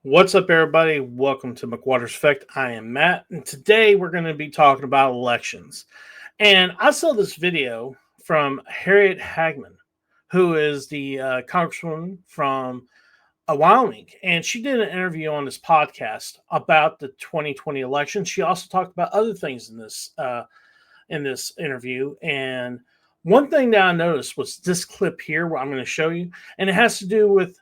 What's up, everybody? Welcome to McWater's Effect. I am Matt, and today we're going to be talking about elections. And I saw this video from Harriet Hagman, who is the congresswoman from Wyoming, and she did an interview on this podcast about the 2020 election. She also talked about other things in this interview, and one thing that I noticed was this clip here, where I'm going to show you, and it has to do with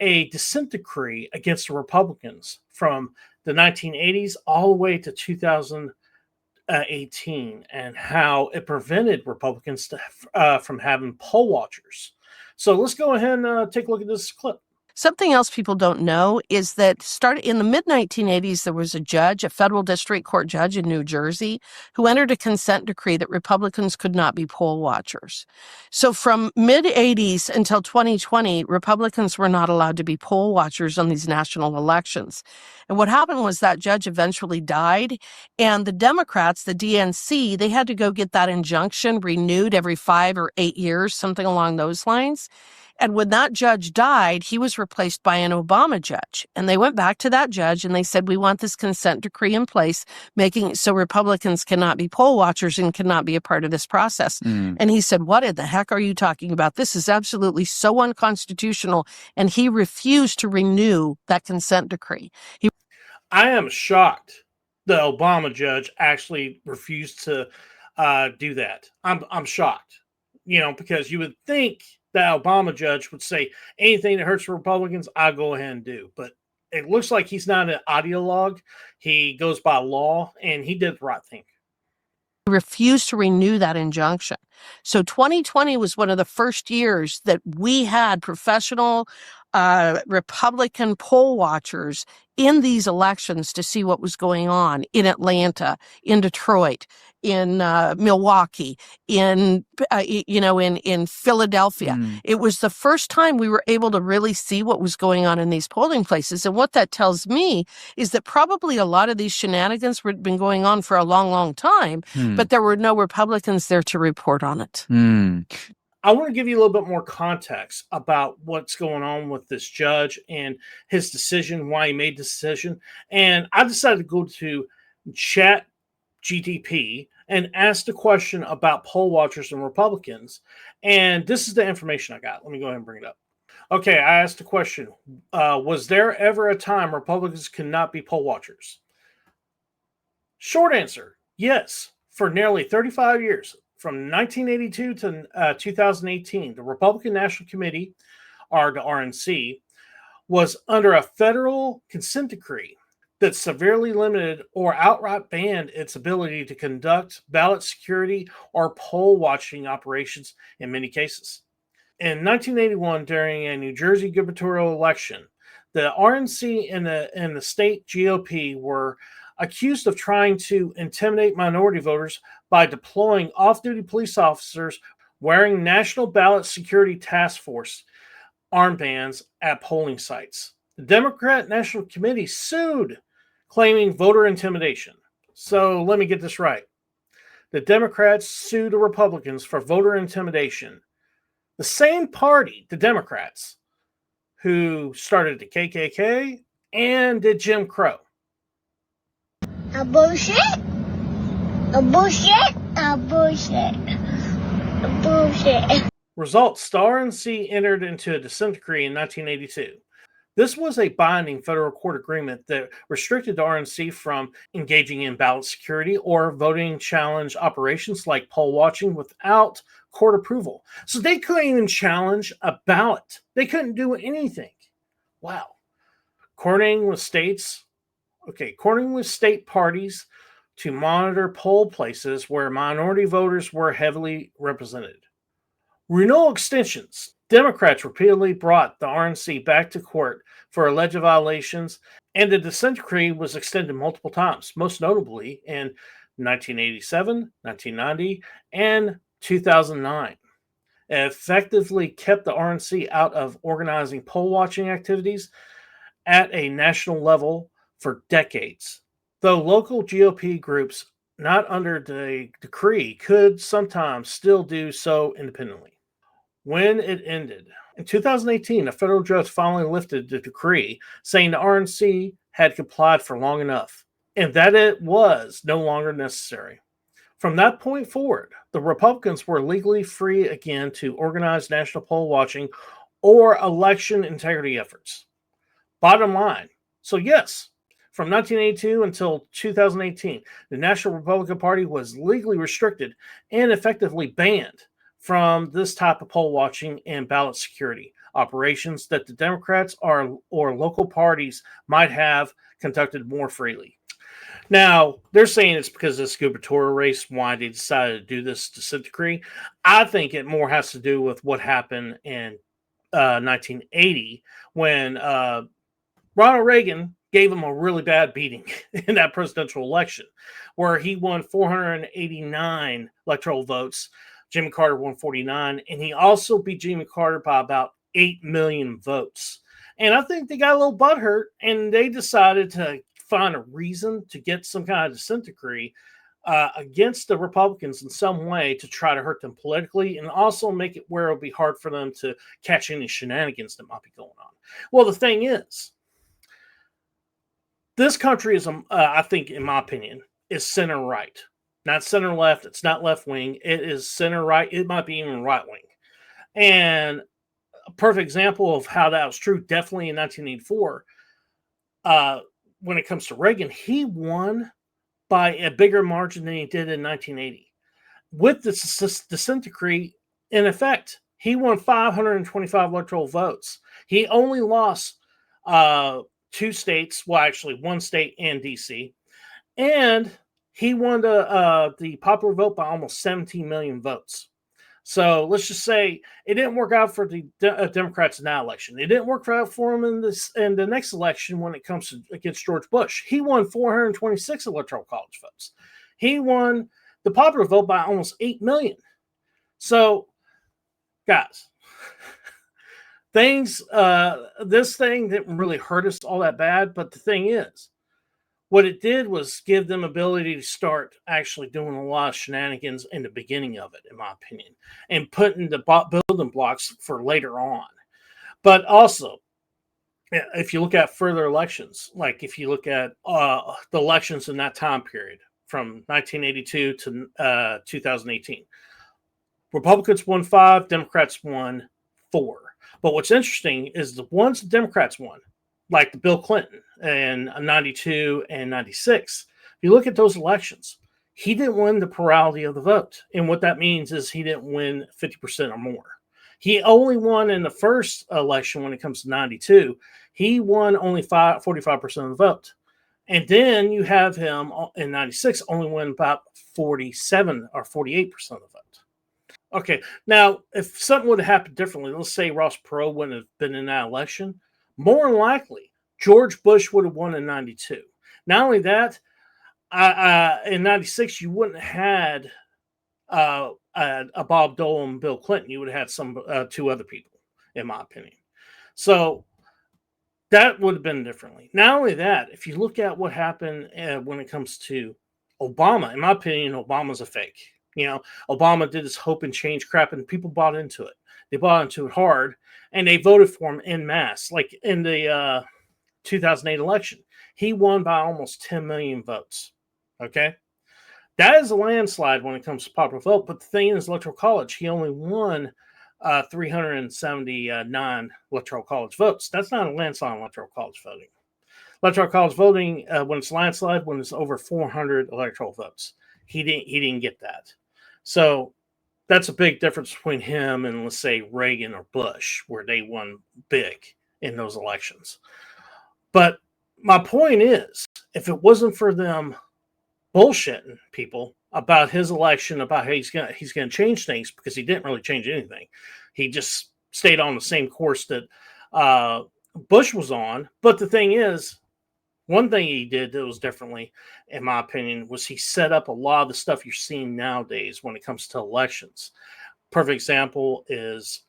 a dissent decree against the Republicans from the 1980s all the way to 2018, and how it prevented Republicans from having poll watchers. So let's go ahead and take a look at this clip. Something else people don't know is that started in the mid-1980s, there was a federal district court judge in New Jersey, who entered a consent decree that Republicans could not be poll watchers. So from mid-80s until 2020, Republicans were not allowed to be poll watchers on these national elections. And what happened was that judge eventually died, and the Democrats, the DNC, they had to go get that injunction renewed every 5 or 8 years, something along those lines. And when that judge died, he was replaced by an Obama judge. And they went back to that judge and they said, we want this consent decree in place, making it so Republicans cannot be poll watchers and cannot be a part of this process. And he said, what in the heck are you talking about? This is absolutely so unconstitutional. And he refused to renew that consent decree. I am shocked the Obama judge actually refused to do that. I'm shocked, because you would think the Obama judge would say anything that hurts Republicans, I'll go ahead and do. But it looks like he's not an ideologue. He goes by law, and he did the right thing. He refused to renew that injunction. So 2020 was one of the first years that we had professional Republican poll watchers in these elections to see what was going on in Atlanta, in Detroit, in Milwaukee, in Philadelphia. It was the first time we were able to really see what was going on in these polling places. And what that tells me is that probably a lot of these shenanigans had been going on for a long, long time, but there were no Republicans there to report on it. I want to give you a little bit more context about what's going on with this judge and his decision, why he made the decision. And I decided to go to Chat GTP and ask the question about poll watchers and Republicans. And this is the information I got. Let me go ahead and bring it up. Okay, I asked the question, was there ever a time Republicans could not be poll watchers? Short answer, yes. For nearly 35 years, from 1982 to 2018, the Republican National Committee, or the RNC, was under a federal consent decree that severely limited or outright banned its ability to conduct ballot security or poll watching operations in many cases. In 1981, during a New Jersey gubernatorial election, the RNC and the state GOP were accused of trying to intimidate minority voters by deploying off-duty police officers wearing National Ballot Security Task Force armbands at polling sites. The Democrat National Committee sued, claiming voter intimidation. So let me get this right. The Democrats sued the Republicans for voter intimidation. The same party, the Democrats, who started the KKK and did Jim Crow. A bullshit. A bullshit. A bullshit. A bullshit. Results: the RNC entered into a dissent decree in 1982. This was a binding federal court agreement that restricted the RNC from engaging in ballot security or voting challenge operations like poll watching without court approval. So they couldn't even challenge a ballot. They couldn't do anything. Wow. Coordinating with state parties to monitor poll places where minority voters were heavily represented. Renewal extensions. Democrats repeatedly brought the RNC back to court for alleged violations, and the dissent decree was extended multiple times, most notably in 1987, 1990, and 2009. It effectively kept the RNC out of organizing poll watching activities at a national level for decades, though local GOP groups not under the decree could sometimes still do so independently. When it ended, In 2018, a federal judge finally lifted the decree saying the RNC had complied for long enough and that it was no longer necessary. From that point forward, the Republicans were legally free again to organize national poll watching or election integrity efforts. Bottom line, so yes, from 1982 until 2018, the National Republican Party was legally restricted and effectively banned from this type of poll watching and ballot security operations that the Democrats or local parties might have conducted more freely. Now, they're saying it's because of this gubernatorial race, why they decided to do this dissent decree. I think it more has to do with what happened in 1980 when Ronald Reagan gave him a really bad beating in that presidential election, where he won 489 electoral votes. Jimmy Carter won 49, and he also beat Jimmy Carter by about 8 million votes. And I think they got a little butthurt, and they decided to find a reason to get some kind of dissent decree against the Republicans in some way to try to hurt them politically and also make it where it'll be hard for them to catch any shenanigans that might be going on. Well, the thing is, this country is, I think, in my opinion, is center right. Not center left. It's not left wing. It is center right. It might be even right wing. And a perfect example of how that was true, definitely in 1984, when it comes to Reagan, he won by a bigger margin than he did in 1980. With the dissent decree in effect, he won 525 electoral votes. He only lost 2 states, well, actually 1 state and D.C., and he won the popular vote by almost 17 million votes. So let's just say it didn't work out for the Democrats in that election. It didn't work out for him in the next election when it comes to against George Bush. He won 426 electoral college votes. He won the popular vote by almost 8 million. So, guys, this thing didn't really hurt us all that bad. But the thing is, what it did was give them ability to start actually doing a lot of shenanigans in the beginning of it, in my opinion, and putting the building blocks for later on. But also, if you look at further elections, like if you look at the elections in that time period from 1982 to 2018, Republicans won 5, Democrats won 4. But what's interesting is the ones the Democrats won, like the Bill Clinton in 92 and 96. If you look at those elections, he didn't win the plurality of the vote. And what that means is he didn't win 50% or more. He only won in the first election when it comes to 92. He won only 45% of the vote. And then you have him in 96 only win about 47 or 48% of the vote. Okay, now if something would have happened differently, let's say Ross Perot wouldn't have been in that election, more than likely, George Bush would have won in 92. Not only that, in 96, you wouldn't have had a Bob Dole and Bill Clinton. You would have had some 2 other people, in my opinion. So that would have been differently. Not only that, if you look at what happened when it comes to Obama, in my opinion, Obama's a fake. You know, Obama did this hope and change crap, and people bought into it. They bought into it hard, and they voted for him en masse. Like in the 2008 election, he won by almost 10 million votes. Okay? That is a landslide when it comes to popular vote, but the thing is, Electoral College, he only won 379 Electoral College votes. That's not a landslide on Electoral College voting. Electoral College voting, when it's landslide, when it's over 400 electoral votes. He didn't get that. So that's a big difference between him and, let's say, Reagan or Bush, where they won big in those elections. But my point is, if it wasn't for them bullshitting people about his election, about how he's gonna change things, because he didn't really change anything. He just stayed on the same course that Bush was on. But the thing is, one thing he did that was differently, in my opinion, was he set up a lot of the stuff you're seeing nowadays when it comes to elections. Perfect example is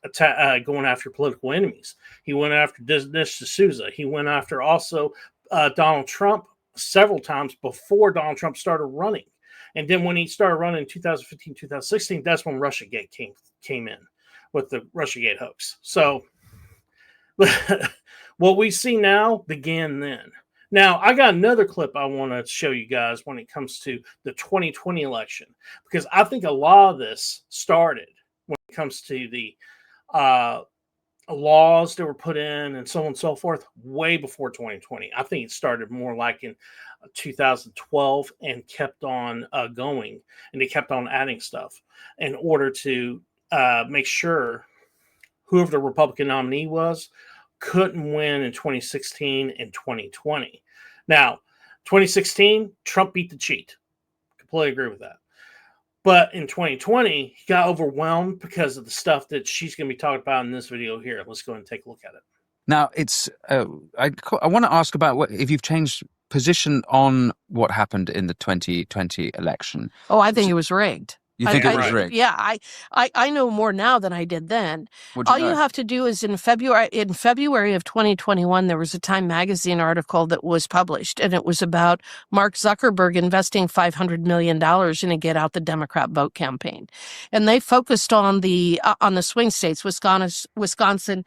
going after political enemies. He went after Dinesh D'Souza. He went after also Donald Trump several times before Donald Trump started running. And then when he started running in 2015, 2016, that's when Russiagate came in with the Russiagate hoax. So What we see now began then. Now, I got another clip I want to show you guys when it comes to the 2020 election, because I think a lot of this started when it comes to the uh, laws that were put in and so on and so forth way before 2020. I think it started more like in 2012 and kept on going, and they kept on adding stuff in order to make sure whoever the Republican nominee was couldn't win in 2016 and 2020. Now, 2016, Trump beat the cheat. Completely agree with that. But in 2020, he got overwhelmed because of the stuff that she's going to be talking about in this video here. Let's go and take a look at it. Now, it's I want to ask about if you've changed position on what happened in the 2020 election. Oh, I think it was rigged. You think it was rigged? Yeah, I know more now than I did then. All you have to do is in February of 2021, there was a Time magazine article that was published, and it was about Mark Zuckerberg investing $500 million in a Get Out the Democrat Vote campaign. And they focused on the swing states, Wisconsin,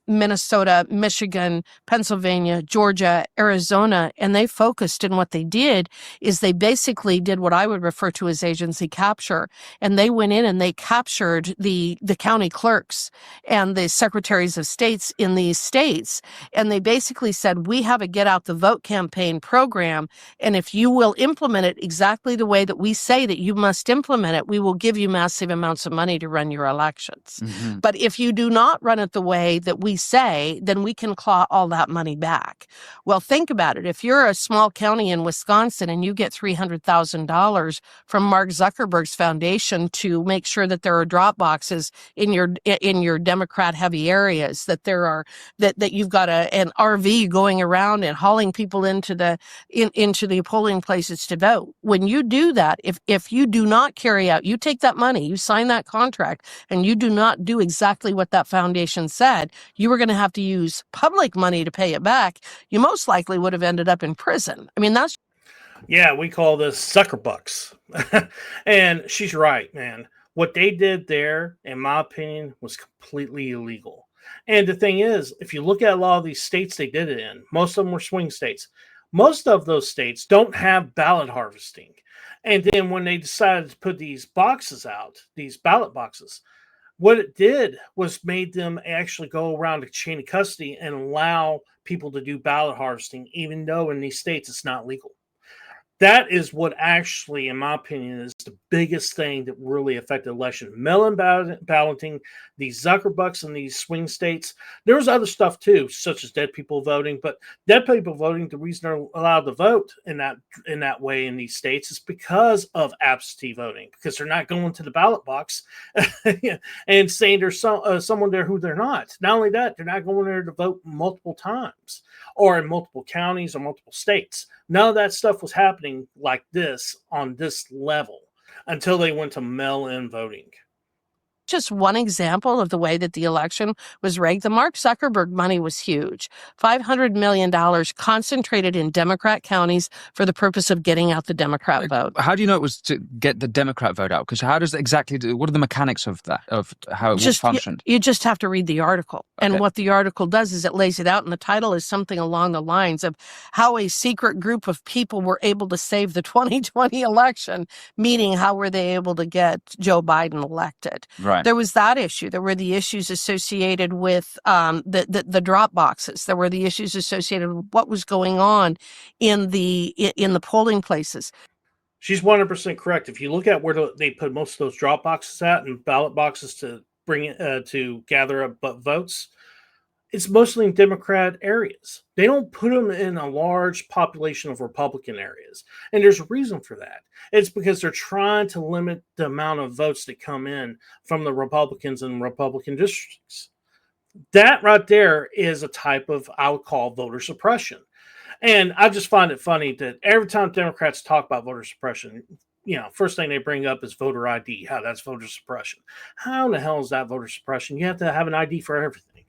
Minnesota, Michigan, Pennsylvania, Georgia, Arizona, and they focused, and what they did is they basically did what I would refer to as agency capture, and they went in and they captured the county clerks and the secretaries of states in these states, and they basically said, we have a Get Out the Vote campaign program, and if you will implement it exactly the way that we say that you must implement it, we will give you massive amounts of money to run your elections. Mm-hmm. But if you do not run it the way that we say, then we can claw all that money back. Well, think about it. If you're a small county in Wisconsin and you get $300,000 from Mark Zuckerberg's foundation to make sure that there are drop boxes in your Democrat heavy areas, that there are that you've got an RV going around and hauling people into the polling places to vote. When you do that, if you do not carry out, you take that money, you sign that contract, and you do not do exactly what that foundation said, you were going to have to use public money to pay it back. You most likely would have ended up in prison. I mean, that's... Yeah, we call this sucker bucks. And she's right, man. What they did there, in my opinion, was completely illegal. And the thing is, if you look at a lot of these states they did it in, most of them were swing states. Most of those states don't have ballot harvesting. And then when they decided to put these boxes out, these ballot boxes, what it did was made them actually go around a chain of custody and allow people to do ballot harvesting, even though in these states it's not legal. That is what actually, in my opinion, is the biggest thing that really affected the election. Mail-in balloting, these Zuckerbucks in these swing states. There was other stuff too, such as dead people voting. But dead people voting, the reason they're allowed to vote in that way in these states is because of absentee voting, because they're not going to the ballot box and saying there's someone there who they're not. Not only that, they're not going there to vote multiple times or in multiple counties or multiple states. None of that stuff was happening like this on this level until they went to mail-in voting. Just one example of the way that the election was rigged. The Mark Zuckerberg money was huge. $500 million concentrated in Democrat counties for the purpose of getting out the Democrat vote. How do you know it was to get the Democrat vote out? Because how does it exactly what are the mechanics of that, of how it functioned? You just have to read the article. Okay. And what the article does is it lays it out, and the title is something along the lines of how a secret group of people were able to save the 2020 election, meaning how were they able to get Joe Biden elected. Right. There was that issue. There were the issues associated with the drop boxes. There were the issues associated with what was going on in the polling places. She's 100% correct. If you look at where they put most of those drop boxes at and ballot boxes to bring it to gather up votes, it's mostly in Democrat areas. They don't put them in a large population of Republican areas. And there's a reason for that. It's because they're trying to limit the amount of votes that come in from the Republicans and Republican districts. That right there is a type of, I would call, voter suppression. And I just find it funny that every time Democrats talk about voter suppression, first thing they bring up is voter ID. How that's voter suppression. How in the hell is that voter suppression? You have to have an ID for everything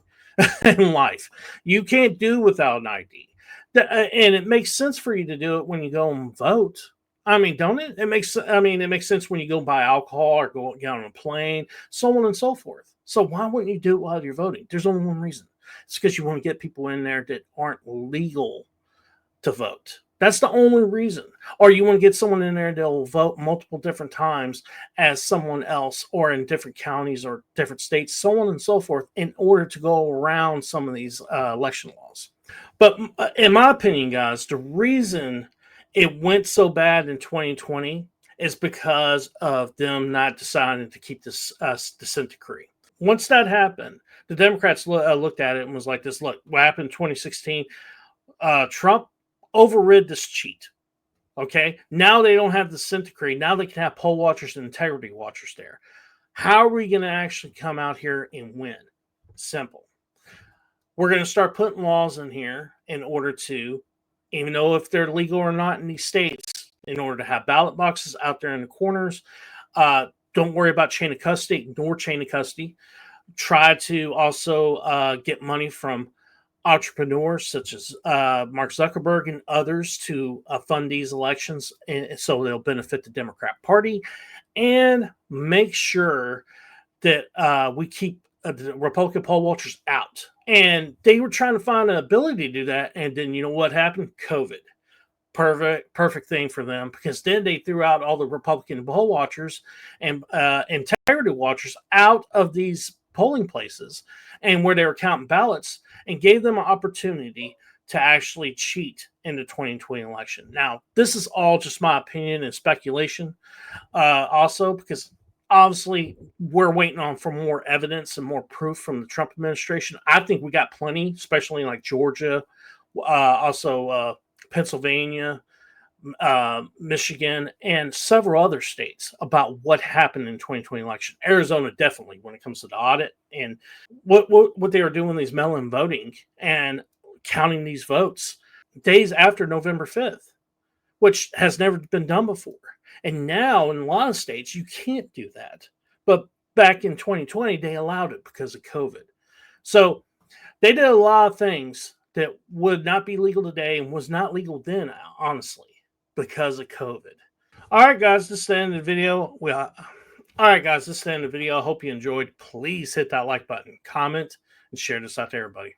in life. You can't do without an ID. And it makes sense for you to do it when you go and vote. I mean, don't it? It makes sense when you go buy alcohol or go get on a plane, so on and so forth. So why wouldn't you do it while you're voting? There's only one reason. It's because you want to get people in there that aren't legal to vote. That's the only reason. Or you want to get someone in there that'll vote multiple different times as someone else, or in different counties or different states, so on and so forth, in order to go around some of these election laws. But in my opinion, guys, the reason it went so bad in 2020 is because of them not deciding to keep this consent decree. Once that happened, the Democrats looked at it and was like, "This look what happened in 2016. Trump overrid this cheat. Okay, now they don't have the consent decree. Now they can have poll watchers and integrity watchers there. How are we going to actually come out here and win? Simple. We're going to start putting laws in here in order to, even though if they're legal or not in these states, in order to have ballot boxes out there in the corners. Don't worry about chain of custody. Ignore chain of custody. Try to also get money from entrepreneurs such as Mark Zuckerberg and others to fund these elections, and so they'll benefit the Democrat Party, and make sure that we keep the Republican poll watchers out. And they were trying to find an ability to do that, and then you know what happened? COVID. Perfect thing for them, because then they threw out all the Republican poll watchers and integrity watchers out of these polling places and where they were counting ballots, and gave them an opportunity to actually cheat in the 2020 election. Now, this is all just my opinion and speculation, also because obviously we're waiting on for more evidence and more proof from the Trump administration. I think we got plenty, especially in like Georgia, also Pennsylvania, Michigan, and several other states about what happened in 2020 election. Arizona definitely, when it comes to the audit and what they were doing, these mail-in voting and counting these votes days after November 5th, which has never been done before. And now in a lot of states, you can't do that. But back in 2020, they allowed it because of COVID. So they did a lot of things that would not be legal today and was not legal then, honestly, because of COVID. All right, guys, this is the end of the video. I hope you enjoyed. Please hit that like button, comment, and share this out to everybody.